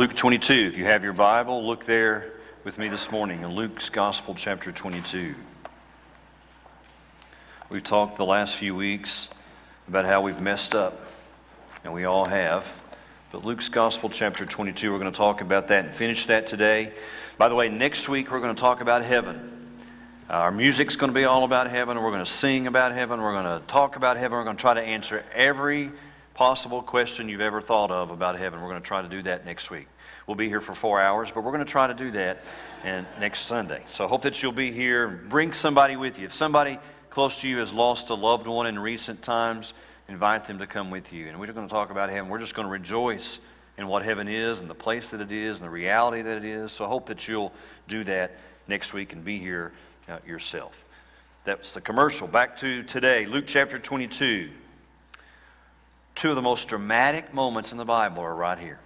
Luke 22. If you have your Bible, look there with me this morning in Luke's Gospel, chapter 22. We've talked the last few weeks about how we've messed up, and we all have. But Luke's Gospel, chapter 22, we're going to talk about that and finish that today. By the way, next week we're going to talk about heaven. Our music's going to be all about heaven. We're going to sing about heaven. We're going to talk about heaven. We're going to try to answer every possible question you've ever thought of about heaven. We're going to try to do that next week. We'll be here for 4 hours, but we're going to try to do that next Sunday. So I hope that you'll be here. Bring somebody with you. If somebody close to you has lost a loved one in recent times, invite them to come with you. And we're going to talk about heaven. We're just going to rejoice in what heaven is and the place that it is and the reality that it is. So I hope that you'll do that next week and be here yourself. That's the commercial. Back to today, Luke chapter 22. Two of the most dramatic moments in the Bible are right here.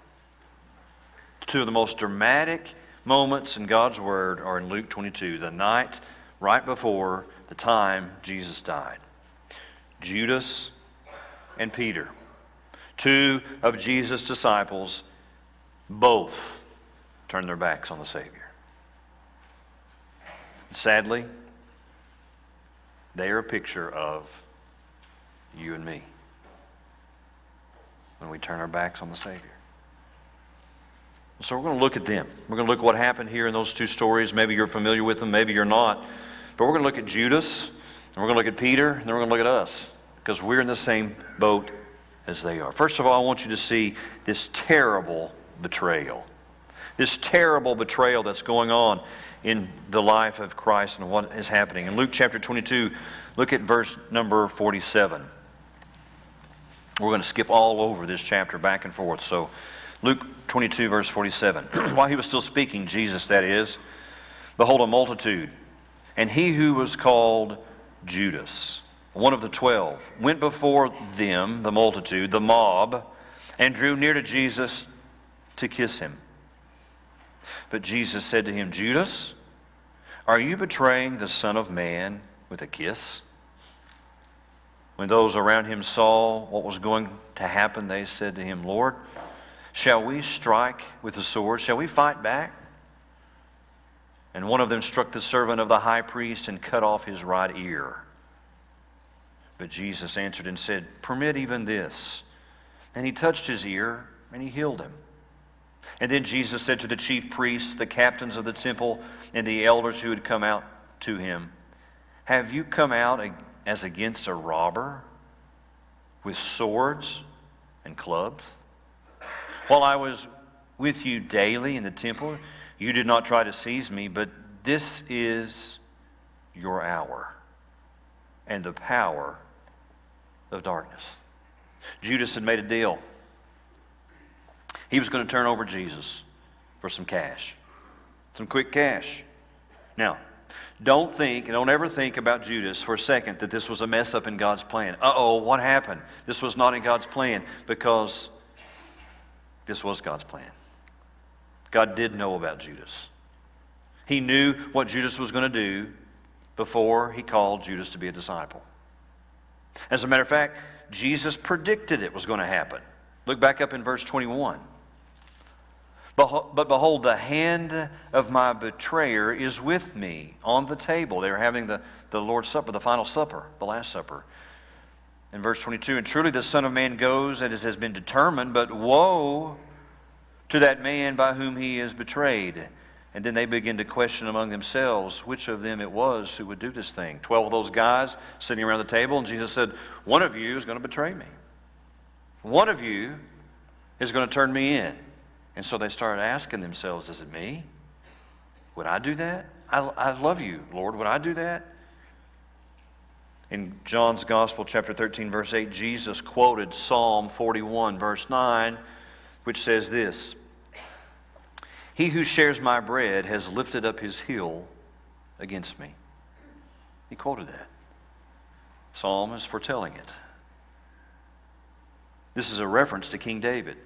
Two of the most dramatic moments in God's Word are in Luke 22, the night right before the time Jesus died. Judas and Peter, two of Jesus' disciples, both turned their backs on the Savior. Sadly, they are a picture of you and me when we turn our backs on the Savior. So we're going to look at them. We're going to look at what happened here in those two stories. Maybe you're familiar with them, maybe you're not. But we're going to look at Judas, and we're going to look at Peter, and then we're going to look at us, because we're in the same boat as they are. First of all, I want you to see this terrible betrayal. This terrible betrayal that's going on in the life of Christ and what is happening. In Luke chapter 22, look at verse number 47. We're going to skip all over this chapter back and forth. So Luke 22, verse 47. While he was still speaking, Jesus that is, behold, a multitude, and he who was called Judas, one of the 12, went before them, the multitude, the mob, and drew near to Jesus to kiss him. But Jesus said to him, Judas, are you betraying the Son of Man with a kiss? When those around him saw what was going to happen, they said to him, Lord, shall we strike with the sword? Shall we fight back? And one of them struck the servant of the high priest and cut off his right ear. But Jesus answered and said, permit even this. And he touched his ear, and he healed him. And then Jesus said to the chief priests, the captains of the temple, and the elders who had come out to him, have you come out as against a robber with swords and clubs? While I was with you daily in the temple, you did not try to seize me, but this is your hour and the power of darkness. Judas had made a deal. He was going to turn over Jesus for some cash, some quick cash. Now, don't ever think about Judas for a second that this was a mess up in God's plan. What happened? This was not in God's plan, because this was God's plan. God did know about Judas. He knew what Judas was going to do before he called Judas to be a disciple. As a matter of fact, Jesus predicted it was going to happen. Look back up in verse 21. But behold, the hand of my betrayer is with me on the table. They were having the Lord's Supper, the final supper, the Last Supper. In verse 22, and truly the Son of Man goes as has been determined, but woe to that man by whom he is betrayed. And then they begin to question among themselves which of them it was who would do this thing. 12 of those guys sitting around the table, and Jesus said, one of you is going to betray me. One of you is going to turn me in. And so they started asking themselves, is it me? Would I do that? I love you, Lord. Would I do that? In John's Gospel, chapter 13, verse 8, Jesus quoted Psalm 41, verse 9, which says this, he who shares my bread has lifted up his heel against me. He quoted that. Psalm is foretelling it. This is a reference to King David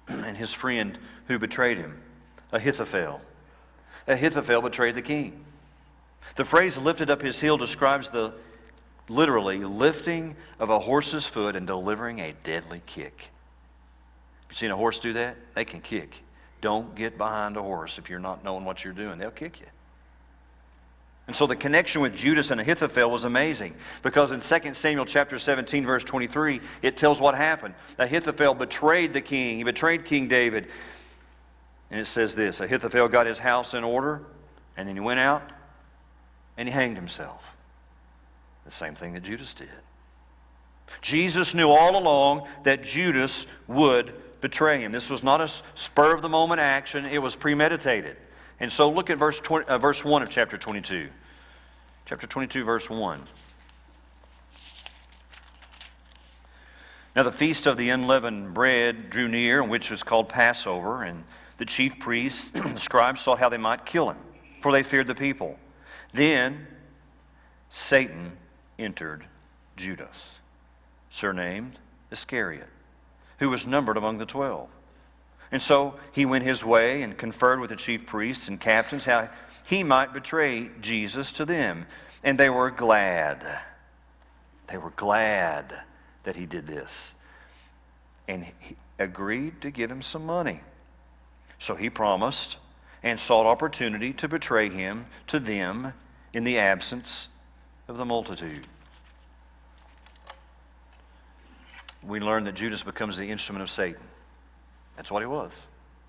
and his friend who betrayed him, Ahithophel. Ahithophel betrayed the king. The phrase lifted up his heel describes the literally lifting of a horse's foot and delivering a deadly kick. You seen a horse do that? They can kick. Don't get behind a horse if you're not knowing what you're doing. They'll kick you. And so the connection with Judas and Ahithophel was amazing, because in 2 Samuel chapter 17, verse 23, it tells what happened. Ahithophel betrayed the king. He betrayed King David. And it says this: Ahithophel got his house in order, and then he went out and he hanged himself. The same thing that Judas did. Jesus knew all along that Judas would betray him. This was not a spur-of-the-moment action. It was premeditated. And so look at verse 1 of chapter 22. Chapter 22, verse 1. Now the feast of the unleavened bread drew near, which was called Passover, and the chief priests and the scribes sought how they might kill him, for they feared the people. Then Satan entered Judas, surnamed Iscariot, who was numbered among the 12. And so he went his way and conferred with the chief priests and captains how he might betray Jesus to them. And they were glad. They were glad that he did this. And he agreed to give him some money. So he promised and sought opportunity to betray him to them in the absence of the multitude. We learn that Judas becomes the instrument of Satan. That's what he was.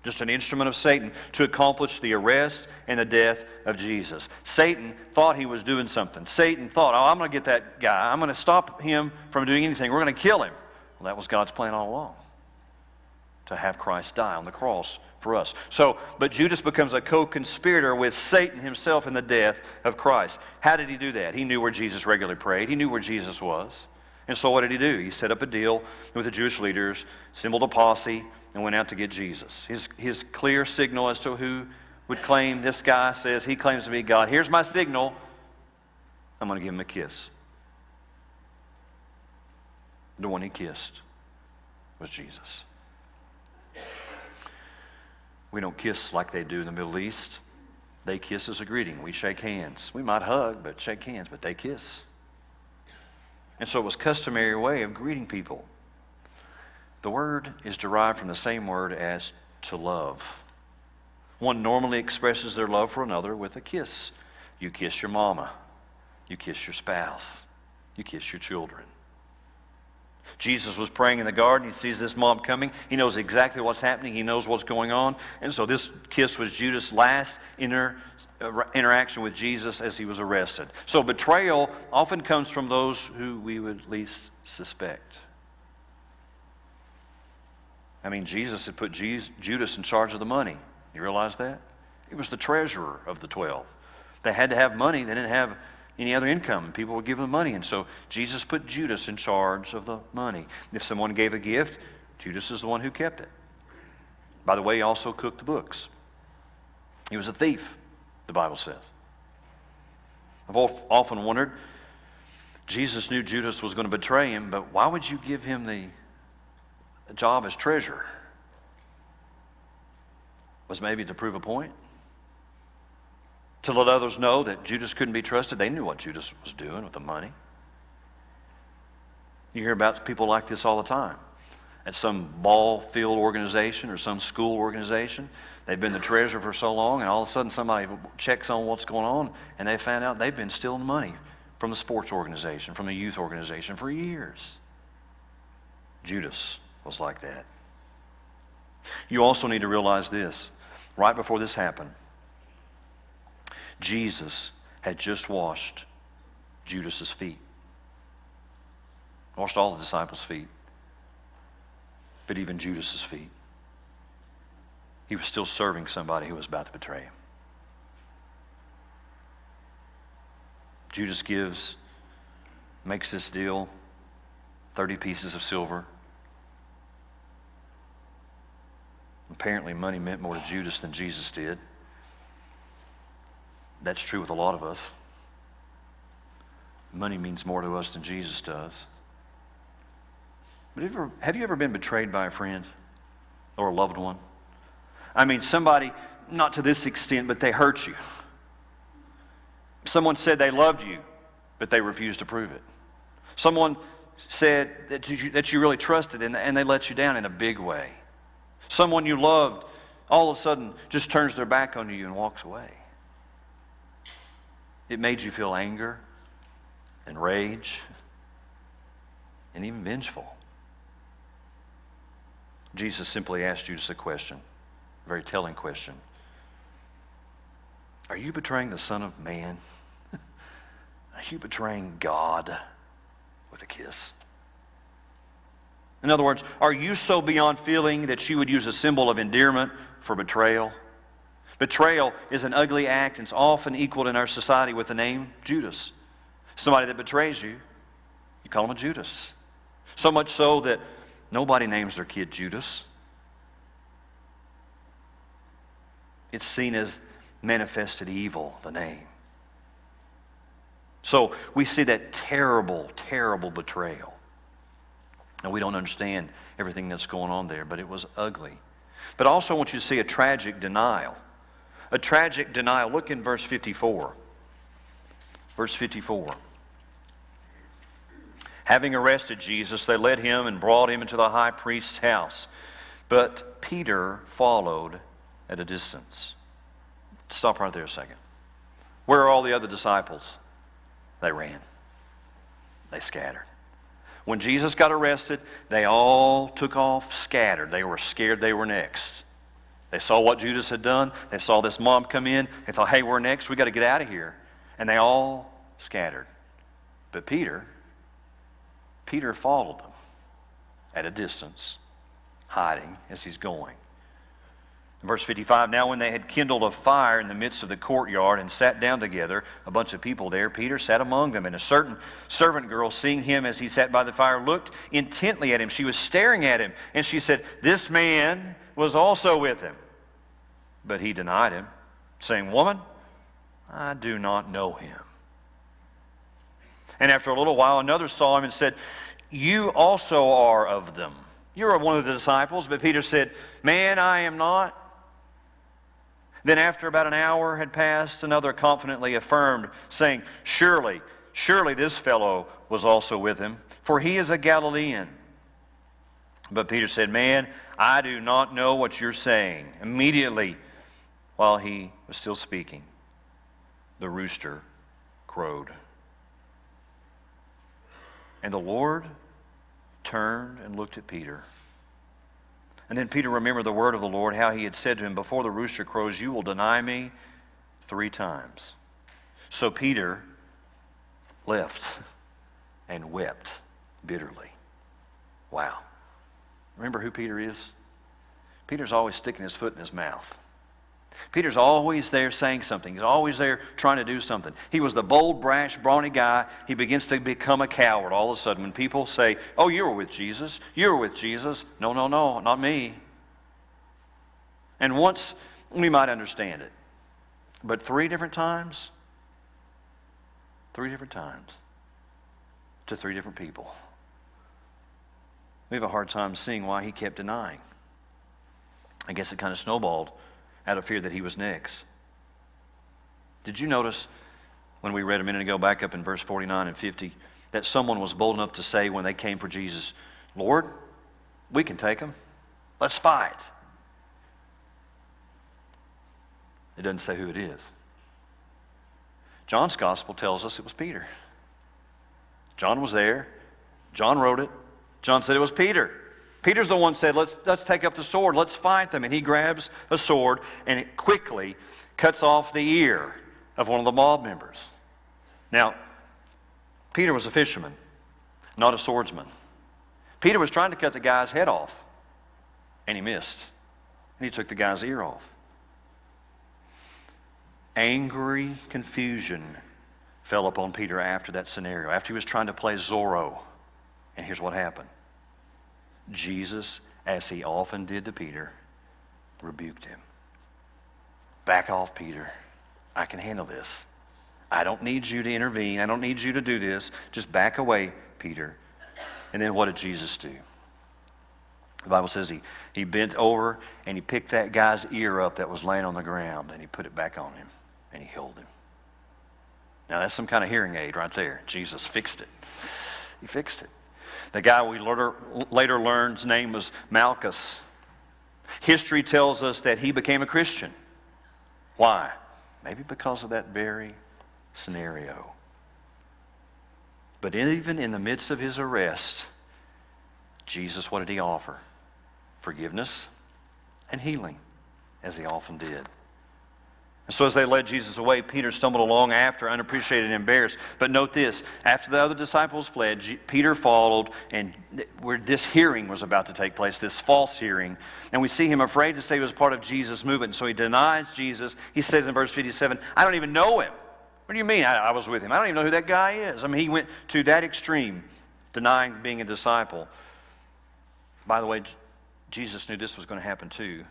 Just an instrument of Satan to accomplish the arrest and the death of Jesus. Satan thought he was doing something. Satan thought, I'm going to get that guy. I'm going to stop him from doing anything. We're going to kill him. Well, that was God's plan all along, to have Christ die on the cross for us. But Judas becomes a co-conspirator with Satan himself in the death of Christ. How did he do that? He knew where Jesus regularly prayed. He knew where Jesus was. And so what did he do? He set up a deal with the Jewish leaders, assembled a posse, and went out to get Jesus. His clear signal as to who would claim, this guy says he claims to be God. Here's my signal. I'm going to give him a kiss. The one he kissed was Jesus. We don't kiss like they do in the Middle East. They kiss as a greeting. We shake hands. We might hug, but shake hands, but they kiss. And so it was a customary way of greeting people. The word is derived from the same word as to love. One normally expresses their love for another with a kiss. You kiss your mama. You kiss your spouse. You kiss your children. Jesus was praying in the garden. He sees this mob coming. He knows exactly what's happening. He knows what's going on. And so this kiss was Judas' last interaction with Jesus as he was arrested. So betrayal often comes from those who we would least suspect. I mean, Jesus had put Judas in charge of the money. You realize that? He was the treasurer of the 12. They had to have money. They didn't have any other income. People would give them money. And so Jesus put Judas in charge of the money. If someone gave a gift, Judas is the one who kept it. By the way, he also cooked the books. He was a thief, the Bible says. I've often wondered, Jesus knew Judas was going to betray him, but why would you give him the job as treasurer? Was maybe to prove a point? To let others know that Judas couldn't be trusted. They knew what Judas was doing with the money. You hear about people like this all the time. At some ball field organization or some school organization, they've been the treasurer for so long, and all of a sudden somebody checks on what's going on, and they find out they've been stealing money from the sports organization, from the youth organization for years. Judas was like that. You also need to realize this. Right before this happened, Jesus had just washed Judas's feet. Washed all the disciples' feet. But even Judas's feet. He was still serving somebody who was about to betray him. Judas makes this deal, 30 pieces of silver. Apparently money meant more to Judas than Jesus did. That's true with a lot of us. Money means more to us than Jesus does. But have you ever been betrayed by a friend or a loved one? I mean, somebody, not to this extent, but they hurt you. Someone said they loved you, but they refused to prove it. Someone said that you really trusted and they let you down in a big way. Someone you loved all of a sudden just turns their back on you and walks away. It made you feel anger and rage and even vengeful. Jesus simply asked Judas a question, a very telling question. Are you betraying the Son of Man? Are you betraying God with a kiss? In other words, are you so beyond feeling that you would use a symbol of endearment for betrayal? Betrayal is an ugly act, and it's often equaled in our society with the name Judas. Somebody that betrays you, you call him a Judas. So much so that nobody names their kid Judas. It's seen as manifested evil, the name. So we see that terrible, terrible betrayal. And we don't understand everything that's going on there, but it was ugly. But I also want you to see a tragic denial. A tragic denial. Look in verse 54. Verse 54. Having arrested Jesus, they led him and brought him into the high priest's house. But Peter followed at a distance. Stop right there a second. Where are all the other disciples? They ran. They scattered. When Jesus got arrested, they all took off scattered. They were scared they were next. They saw what Judas had done. They saw this mob come in. They thought, hey, we're next. We got to get out of here. And they all scattered. But Peter followed them at a distance, hiding as he's going. In verse 55, now when they had kindled a fire in the midst of the courtyard and sat down together, a bunch of people there, Peter sat among them, and a certain servant girl, seeing him as he sat by the fire, looked intently at him. She was staring at him, and she said, this man was also with him. But he denied him, saying, woman, I do not know him. And after a little while, another saw him and said, you also are of them. You are one of the disciples. But Peter said, man, I am not. Then after about an hour had passed, another confidently affirmed, saying, surely this fellow was also with him, for he is a Galilean. But Peter said, man, I do not know what you're saying. Immediately, while he was still speaking, the rooster crowed. And the Lord turned and looked at Peter. And then Peter remembered the word of the Lord, how he had said to him, before the rooster crows, you will deny me 3 times. So Peter left and wept bitterly. Wow. Remember who Peter is? Peter's always sticking his foot in his mouth. Peter's always there saying something. He's always there trying to do something. He was the bold, brash, brawny guy. He begins to become a coward all of a sudden when people say, oh, you were with Jesus. You were with Jesus. No, not me. And once, we might understand it. But 3 different times? 3 different times to 3 different people. We have a hard time seeing why he kept denying. I guess it kind of snowballed out of fear that he was next. Did you notice when we read a minute ago back up in verse 49 and 50 that someone was bold enough to say when they came for Jesus, Lord, we can take him. Let's fight. It doesn't say who it is. John's gospel tells us it was Peter. John was there. John wrote it. John said it was Peter. Peter's the one who said, let's take up the sword, let's fight them. And he grabs a sword and it quickly cuts off the ear of one of the mob members. Now, Peter was a fisherman, not a swordsman. Peter was trying to cut the guy's head off, and he missed. And he took the guy's ear off. Angry confusion fell upon Peter after that scenario, after he was trying to play Zorro. And here's what happened. Jesus, as he often did to Peter, rebuked him. Back off, Peter. I can handle this. I don't need you to intervene. I don't need you to do this. Just back away, Peter. And then what did Jesus do? The Bible says he bent over and he picked that guy's ear up that was laying on the ground and he put it back on him and he healed him. Now that's some kind of hearing aid right there. Jesus fixed it. He fixed it. The guy we later learned his name was Malchus. History tells us that he became a Christian. Why? Maybe because of that very scenario. But even in the midst of his arrest, Jesus, what did he offer? Forgiveness and healing, as he often did. And so as they led Jesus away, Peter stumbled along after, unappreciated and embarrassed. But note this, after the other disciples fled, Peter followed, and where this hearing was about to take place, this false hearing. And we see him afraid to say he was part of Jesus' movement. And so he denies Jesus. He says in verse 57, I don't even know him. What do you mean I was with him? I don't even know who that guy is. I mean, he went to that extreme, denying being a disciple. By the way, Jesus knew this was going to happen too.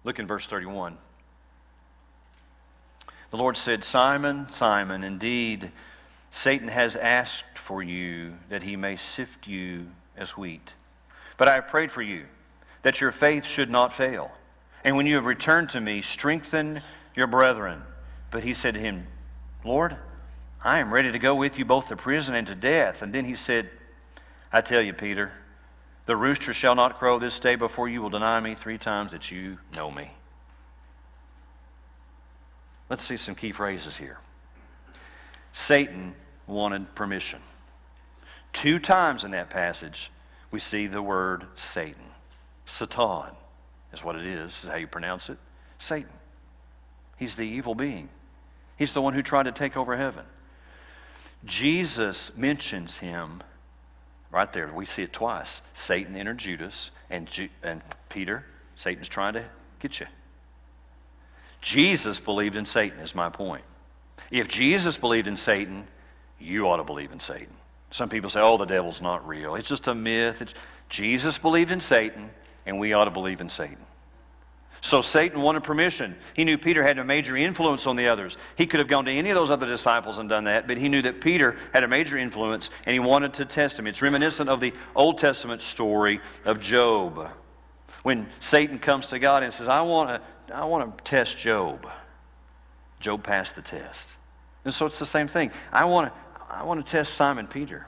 Look in verse 31. The Lord said, Simon, Simon, indeed, Satan has asked for you that he may sift you as wheat. But I have prayed for you, that your faith should not fail. And when you have returned to me, strengthen your brethren. But he said to him, Lord, I am ready to go with you both to prison and to death. And then he said, I tell you, Peter, the rooster shall not crow this day before you will deny me 3 times that you know me. Let's see some key phrases here. Satan wanted permission. 2 times in that passage, we see the word Satan. Satan is what it is. This is how you pronounce it. Satan. He's the evil being. He's the one who tried to take over heaven. Jesus mentions him right there. We see it twice. Satan entered Judas, and Peter, Satan's trying to get you. Jesus believed in Satan, is my point. If Jesus believed in Satan, you ought to believe in Satan. Some people say, oh, the devil's not real. It's just a myth. Jesus believed in Satan, and we ought to believe in Satan. So Satan wanted permission. He knew Peter had a major influence on the others. He could have gone to any of those other disciples and done that, but he knew that Peter had a major influence, and he wanted to test him. It's reminiscent of the Old Testament story of Job, when Satan comes to God and says, I want to test Job. Job passed the test. And so it's the same thing. I want to test Simon Peter.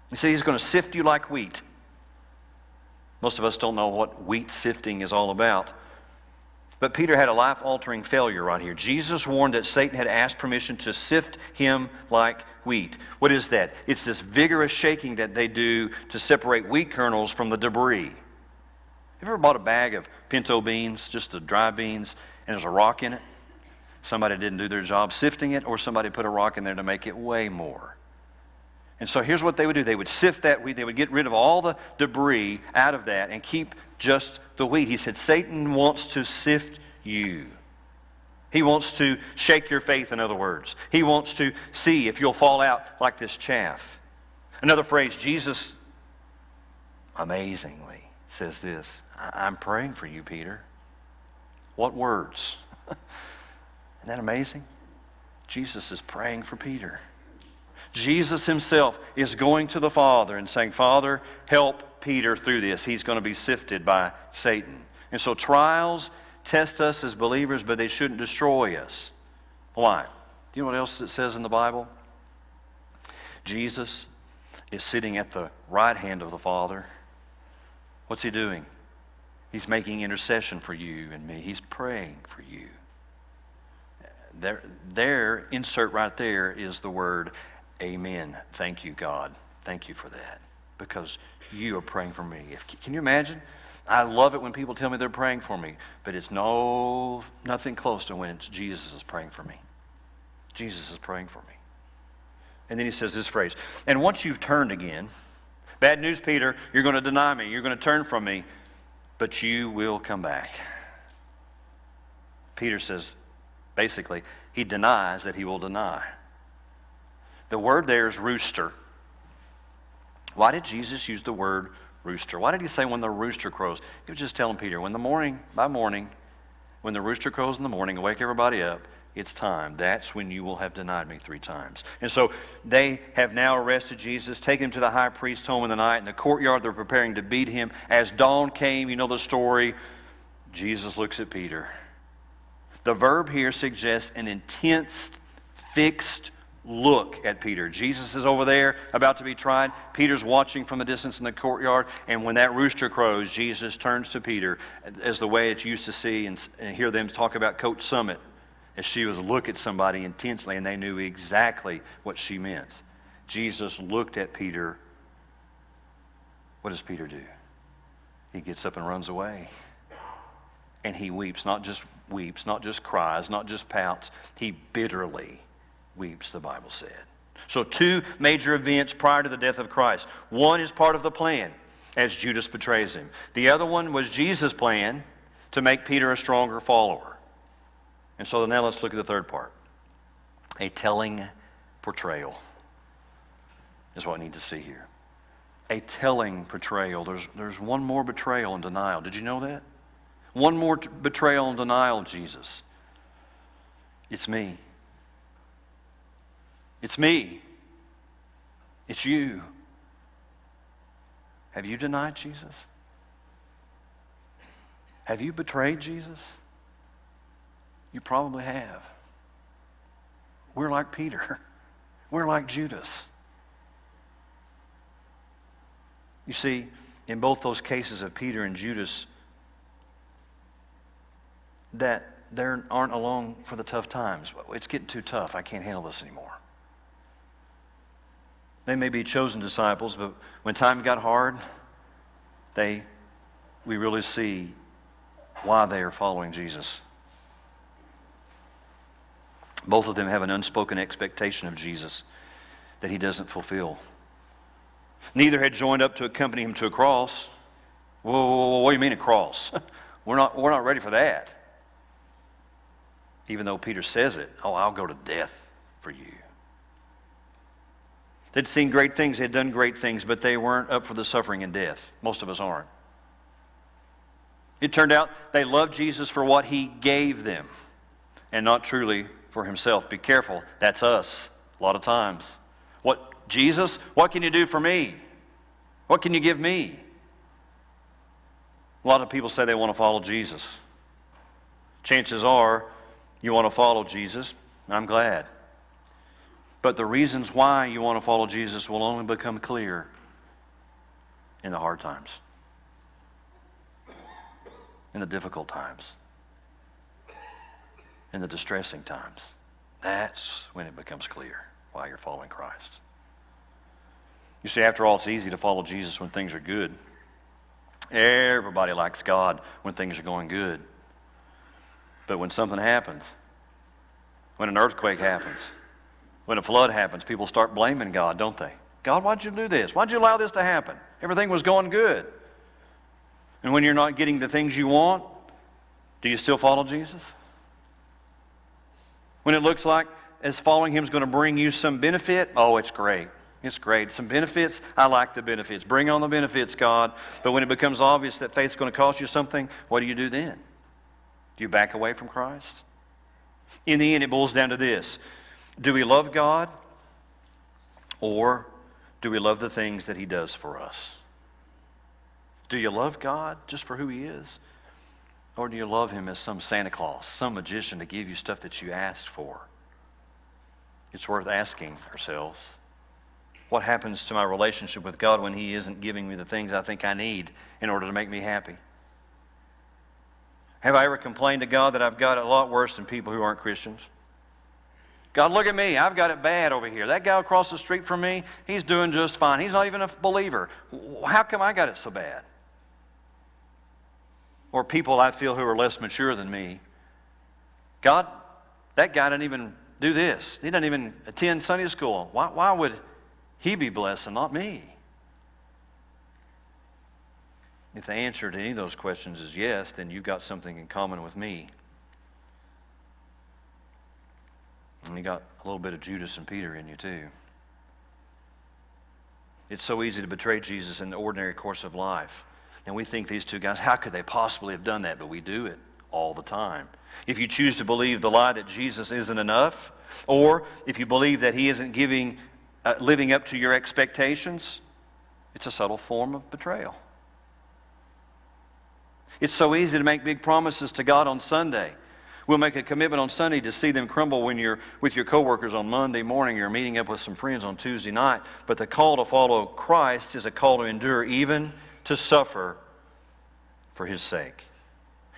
You see, he's going to sift you like wheat. Most of us don't know what wheat sifting is all about. But Peter had a life-altering failure right here. Jesus warned that Satan had asked permission to sift him like wheat. What is that? It's this vigorous shaking that they do to separate wheat kernels from the debris. Have you ever bought a bag of pinto beans, just the dry beans, and there's a rock in it? Somebody didn't do their job sifting it, or somebody put a rock in there to make it weigh more. And so here's what they would do. They would sift that wheat. They would get rid of all the debris out of that and keep just the wheat. He said, Satan wants to sift you. He wants to shake your faith, in other words. He wants to see if you'll fall out like this chaff. Another phrase, Jesus amazingly says this, I'm praying for you, Peter. What words? Isn't that amazing? Jesus is praying for Peter. Jesus himself is going to the Father and saying, Father, help Peter through this. He's going to be sifted by Satan. And so trials test us as believers, but they shouldn't destroy us. Why? Do you know what else it says in the Bible? Jesus is sitting at the right hand of the Father. What's he doing? He's making intercession for you and me. He's praying for you. There, insert right there is the word amen. Thank you, God. Thank you for that. Because you are praying for me. Can you imagine? I love it when people tell me they're praying for me, but it's nothing close to when it's Jesus is praying for me. Jesus is praying for me. And then he says this phrase, and once you've turned again, bad news, Peter, you're going to deny me, you're going to turn from me, but you will come back. Peter says, basically, he denies that he will deny. The word there is rooster. Why did Jesus use the word rooster? Why did he say when the rooster crows? He was just telling Peter, when the rooster crows in the morning, wake everybody up, it's time. That's when you will have denied me 3 times. And so they have now arrested Jesus, taken him to the high priest's home in the night. In the courtyard, they're preparing to beat him. As dawn came, you know the story, Jesus looks at Peter. The verb here suggests an intense, fixed look at Peter. Jesus is over there about to be tried. Peter's watching from the distance in the courtyard, and when that rooster crows, Jesus turns to Peter as the way it's used to see and hear them talk about Coach Summit, as she would look at somebody intensely, and they knew exactly what she meant. Jesus looked at Peter. What does Peter do? He gets up and runs away. And he weeps, not just cries, not just pouts. He bitterly weeps, the Bible said. So two major events prior to the death of Christ. One is part of the plan as Judas betrays him. The other one was Jesus' plan to make Peter a stronger follower. And so now let's look at the third part. A telling portrayal is what I need to see here. A telling portrayal. There's one more betrayal and denial. Did you know that? One more betrayal and denial of Jesus. It's me. It's me. It's you. Have you denied Jesus? Have you betrayed Jesus? You probably have. We're like Peter. We're like Judas. You see, in both those cases of Peter and Judas, that they aren't along for the tough times. It's getting too tough. I can't handle this anymore. They may be chosen disciples, but when time got hard, we really see why they are following Jesus. Both of them have an unspoken expectation of Jesus that he doesn't fulfill. Neither had joined up to accompany him to a cross. Whoa, what do you mean a cross? We're not ready for that. Even though Peter says it, I'll go to death for you. They'd seen great things, they'd done great things, but they weren't up for the suffering and death. Most of us aren't. It turned out they loved Jesus for what he gave them and not truly for himself. Be careful, that's us a lot of times. Jesus, what can you do for me? What can you give me? A lot of people say they want to follow Jesus. Chances are you want to follow Jesus. I'm glad. But the reasons why you want to follow Jesus will only become clear in the hard times, in the difficult times, in the distressing times. That's when it becomes clear why you're following Christ. You see, after all, it's easy to follow Jesus when things are good. Everybody likes God when things are going good. But when something happens, when an earthquake happens, when a flood happens, people start blaming God, don't they? God, why'd you do this? Why'd you allow this to happen? Everything was going good. And when you're not getting the things you want, do you still follow Jesus? When it looks like as following him is going to bring you some benefit, oh, it's great. It's great. Some benefits, I like the benefits. Bring on the benefits, God. But when it becomes obvious that faith's going to cost you something, what do you do then? Do you back away from Christ? In the end, it boils down to this. Do we love God, or do we love the things that he does for us? Do you love God just for who he is? Or do you love him as some Santa Claus, some magician to give you stuff that you asked for? It's worth asking ourselves. What happens to my relationship with God when he isn't giving me the things I think I need in order to make me happy? Have I ever complained to God that I've got it a lot worse than people who aren't Christians? God, look at me. I've got it bad over here. That guy across the street from me, he's doing just fine. He's not even a believer. How come I got it so bad? Or people I feel who are less mature than me. God, that guy didn't even do this. He doesn't even attend Sunday school. Why would he be blessed and not me? If the answer to any of those questions is yes, then you've got something in common with me. And you got a little bit of Judas and Peter in you too. It's so easy to betray Jesus in the ordinary course of life. And we think these two guys, how could they possibly have done that? But we do it all the time. If you choose to believe the lie that Jesus isn't enough, or if you believe that he isn't living up to your expectations, it's a subtle form of betrayal. It's so easy to make big promises to God on Sunday We'll make a commitment on Sunday to see them crumble when you're with your coworkers on Monday morning, you're meeting up with some friends on Tuesday night. But the call to follow Christ is a call to endure, even to suffer for His sake.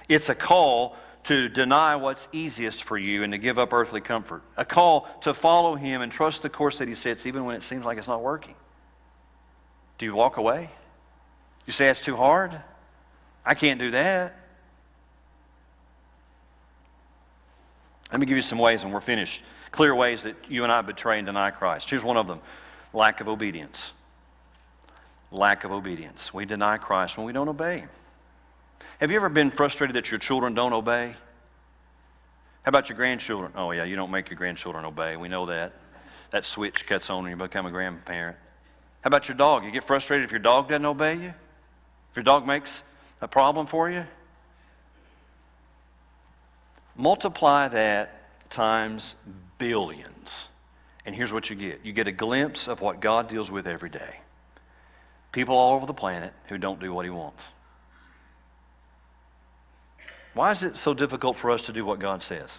It's a call to deny what's easiest for you and to give up earthly comfort. A call to follow Him and trust the course that He sets even when it seems like it's not working. Do you walk away? You say it's too hard? I can't do that. Let me give you some ways and we're finished. Clear ways that you and I betray and deny Christ. Here's one of them. Lack of obedience. Lack of obedience. We deny Christ when we don't obey Him. Have you ever been frustrated that your children don't obey? How about your grandchildren? Oh yeah, you don't make your grandchildren obey. We know that. That switch cuts on when you become a grandparent. How about your dog? You get frustrated if your dog doesn't obey you? If your dog makes a problem for you? Multiply that times billions. And here's what you get. You get a glimpse of what God deals with every day. People all over the planet who don't do what He wants. Why is it so difficult for us to do what God says?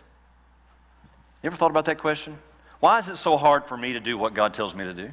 You ever thought about that question? Why is it so hard for me to do what God tells me to do?